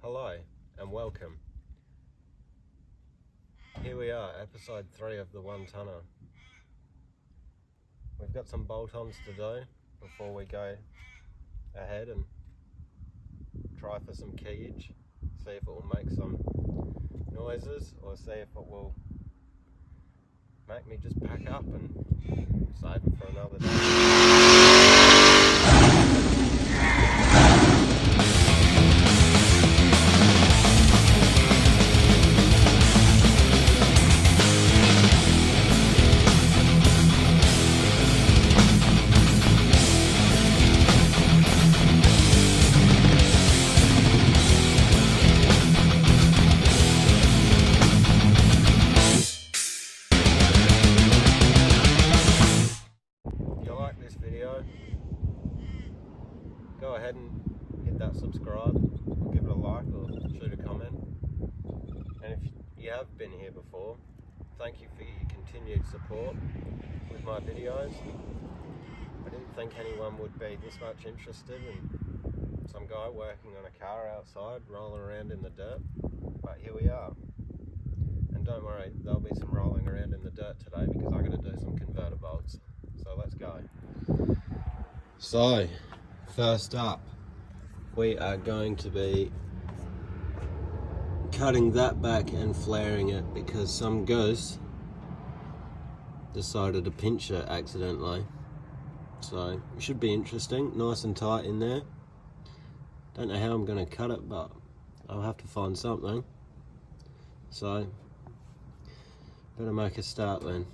Hello and welcome. Here we are, episode 3 of the One Tonner. We've got some bolt-ons to do before we go ahead and try for some keyage, see if it will make some noises or see if it will make me just pack up and save it for another day. Go ahead and hit that subscribe, or give it a like, or shoot a comment. And if you have been here before, thank you for your continued support with my videos. I didn't think anyone would be this much interested in some guy working on a car outside, rolling around in the dirt, but here we are. And don't worry, there'll be some rolling around in the dirt today because I've got to do some converter bolts. So let's go. So, first up, we are going to be cutting that back and flaring it because some goose decided to pinch it accidentally. So, it should be interesting, nice and tight in there. Don't know how I'm going to cut it, but I'll have to find something. So, better make a start then.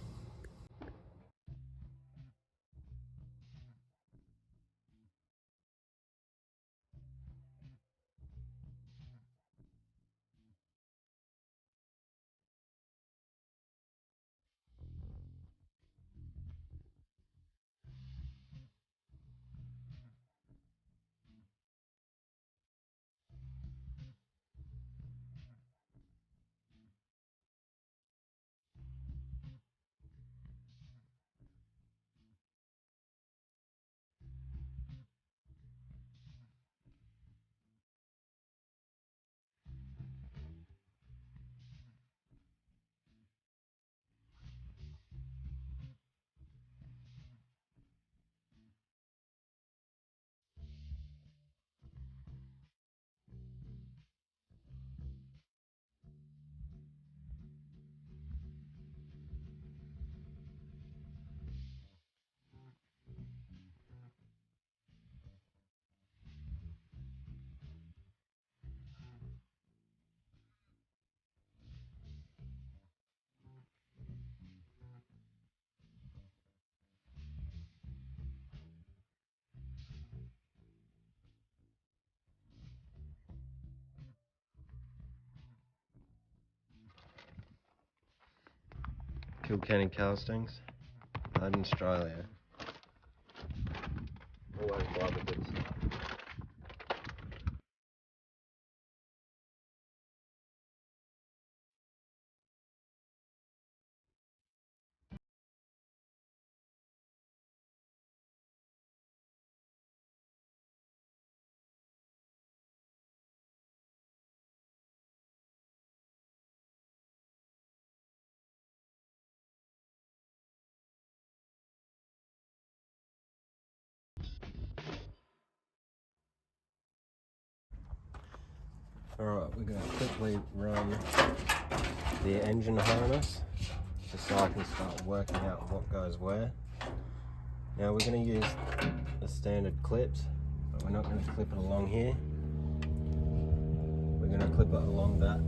Kilkenny castings, made in Australia. Always buy the good stuff. Alright, we're going to quickly run the engine harness just so I can start working out what goes where. Now we're going to use the standard clips, but we're not going to clip it along here. We're going to clip it along that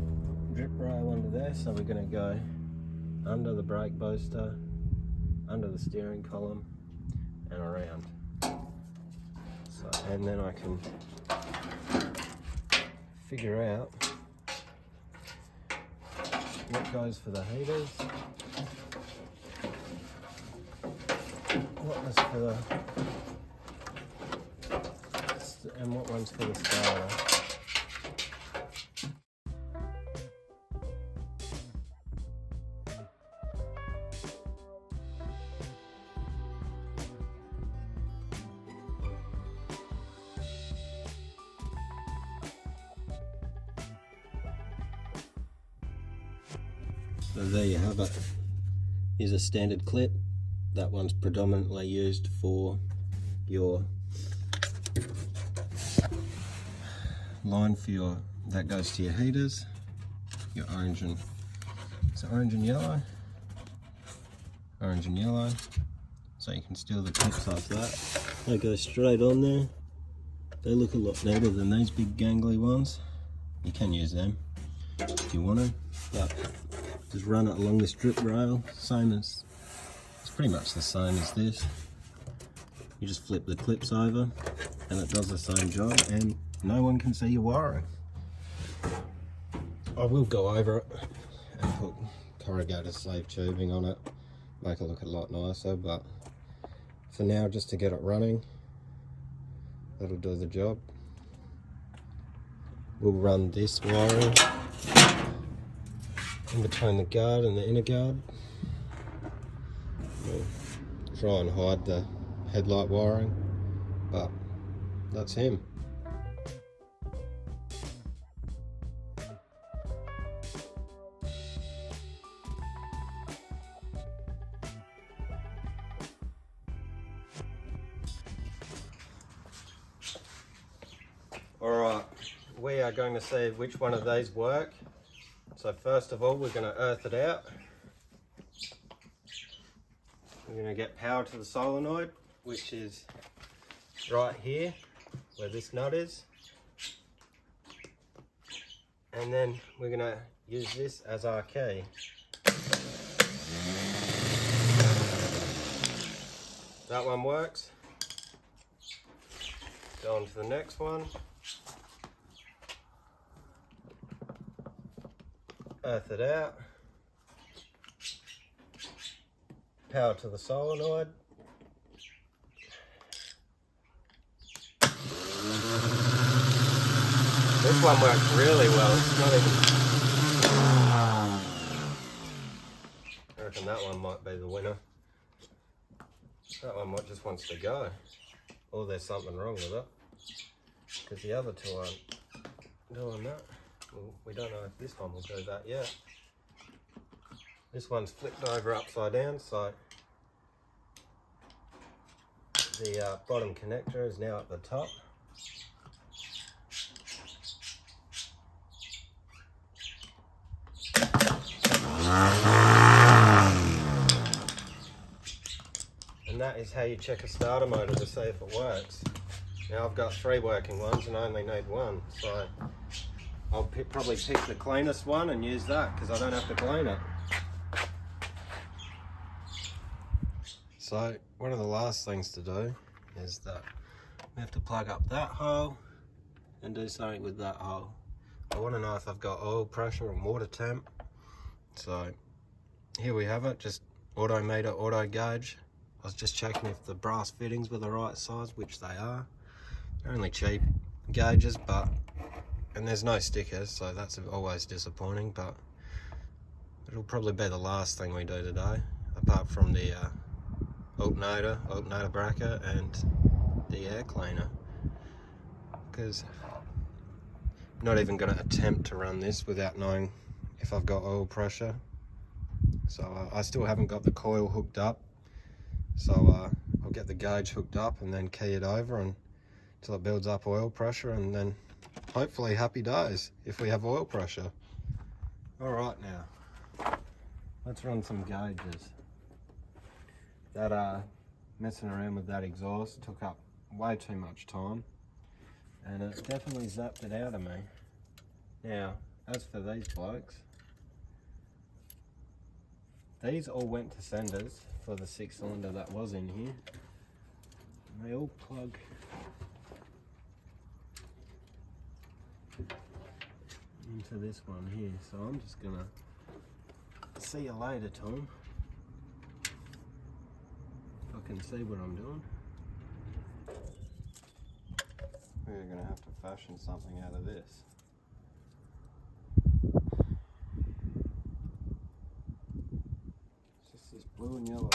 drip rail under there, so we're going to go under the brake booster, under the steering column and around. So, and then I can figure out what goes for the heaters, what was for the, and what one's for the starter. So there you have it. Here's a standard clip. That one's predominantly used for your line for your, that goes to your heaters, your orange and, so orange and yellow, so you can steal the clips off that. They go straight on there. They look a lot neater than these big gangly ones. You can use them if you want to, but just run it along this drip rail, same as, it's pretty much the same as this. You just flip the clips over and it does the same job, and no one can see your wiring. I will go over it and put corrugated sleeve tubing on it, make it look a lot nicer, but for now, just to get it running, that'll do the job. We'll run this wiring in between the guard and the inner guard. We'll try and hide the headlight wiring, but that's him. Alright, we are going to see which one of these work. So first of all, we're going to earth it out. We're going to get power to the solenoid, which is right here, where this nut is. And then we're going to use this as our key. That one works. Go on to the next one. Earth it out. Power to the solenoid. This one works really well. It's not even... I reckon that one might be the winner. That one just wants to go. Or there's something wrong with it. Because the other two aren't doing that. Well, we don't know if this one will do that yet. This one's flipped over upside down, so the bottom connector is now at the top. And that is how you check a starter motor to see if it works. Now I've got 3 working ones and I only need 1, so I'll probably pick the cleanest one and use that because I don't have to clean it. So one of the last things to do is that we have to plug up that hole and do something with that hole. I want to know if I've got oil pressure and water temp. So here we have it, just auto meter, auto gauge. I was just checking if the brass fittings were the right size, which they are. They're only cheap gauges, and there's no stickers, so that's always disappointing, but it'll probably be the last thing we do today, apart from the alternator bracket and the air cleaner, because I'm not even going to attempt to run this without knowing if I've got oil pressure. So I still haven't got the coil hooked up, so I'll get the gauge hooked up and then key it over until it builds up oil pressure, and then hopefully happy days if we have oil pressure. All right, now let's run some gauges. That messing around with that exhaust took up way too much time, and it definitely zapped it out of me. Now, as for these blokes, these all went to senders for the 6-cylinder that was in here. And they all plug into this one here, so I'm just gonna see you later, Tom. If I can see what I'm doing. We're gonna have to fashion something out of this. It's just this blue and yellow.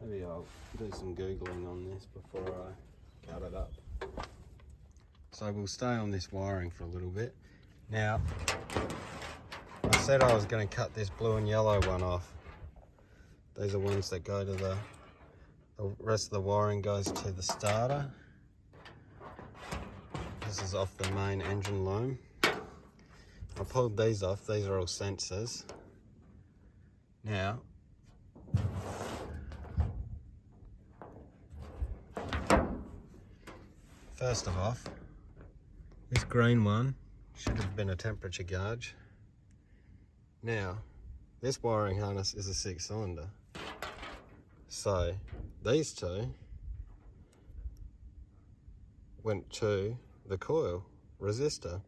Maybe I'll do some Googling on this before I cut it up. So we'll stay on this wiring for a little bit. Now, I said I was going to cut this blue and yellow one off. These are ones that go to the rest of the wiring goes to the starter. This is off the main engine loom. I pulled these off. These are all sensors. Now, first of all, this green one should have been a temperature gauge. Now, this wiring harness is a 6-cylinder. So, these two went to the coil resistor.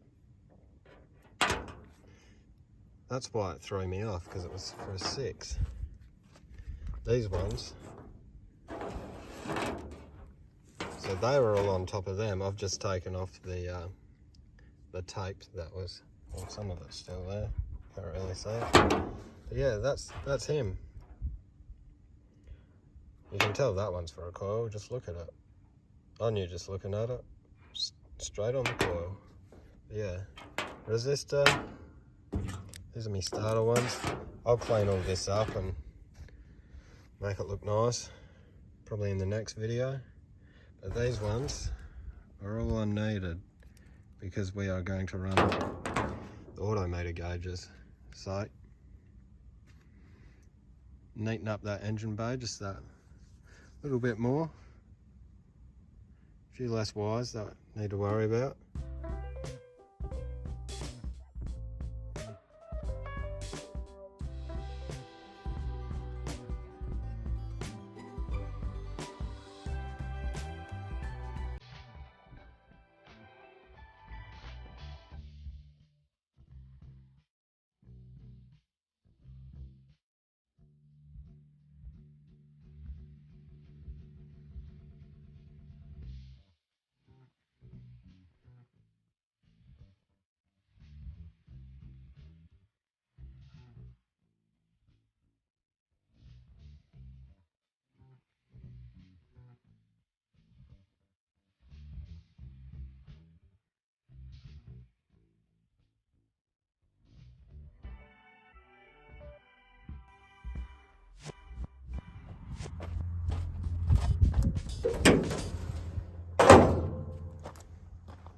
That's why it threw me off, because it was for a 6. These ones, so they were all on top of them. I've just taken off the tape that was, well, some of it's still there. Can't really see it. But yeah, that's him. You can tell that one's for a coil. Just look at it. I knew just looking at it. Straight on the coil. Yeah, resistor. These are my starter ones. I'll clean all this up and make it look nice, probably in the next video. But these ones are all unneeded because we are going to run the automated gauges. So, neaten up that engine bay just that little bit more. A few less wires that I need to worry about.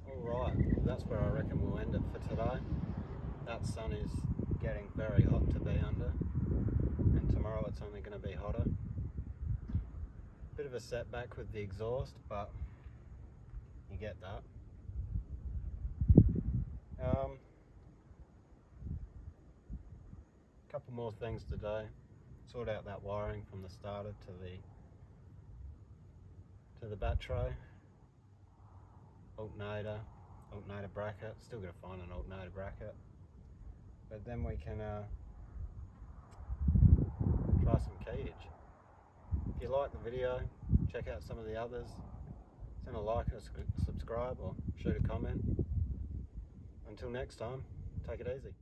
Alright, that's where I reckon we'll end it for today. That sun is getting very hot to be under, and tomorrow it's only going to be hotter. Bit of a setback with the exhaust, but you get that. Couple more things to do. Sort out that wiring from the starter to the battery. Alternator bracket. Still gotta find an alternator bracket. But then we can try some keyage. If you like the video, check out some of the others. Send a like and a subscribe, or shoot a comment. Until next time, take it easy.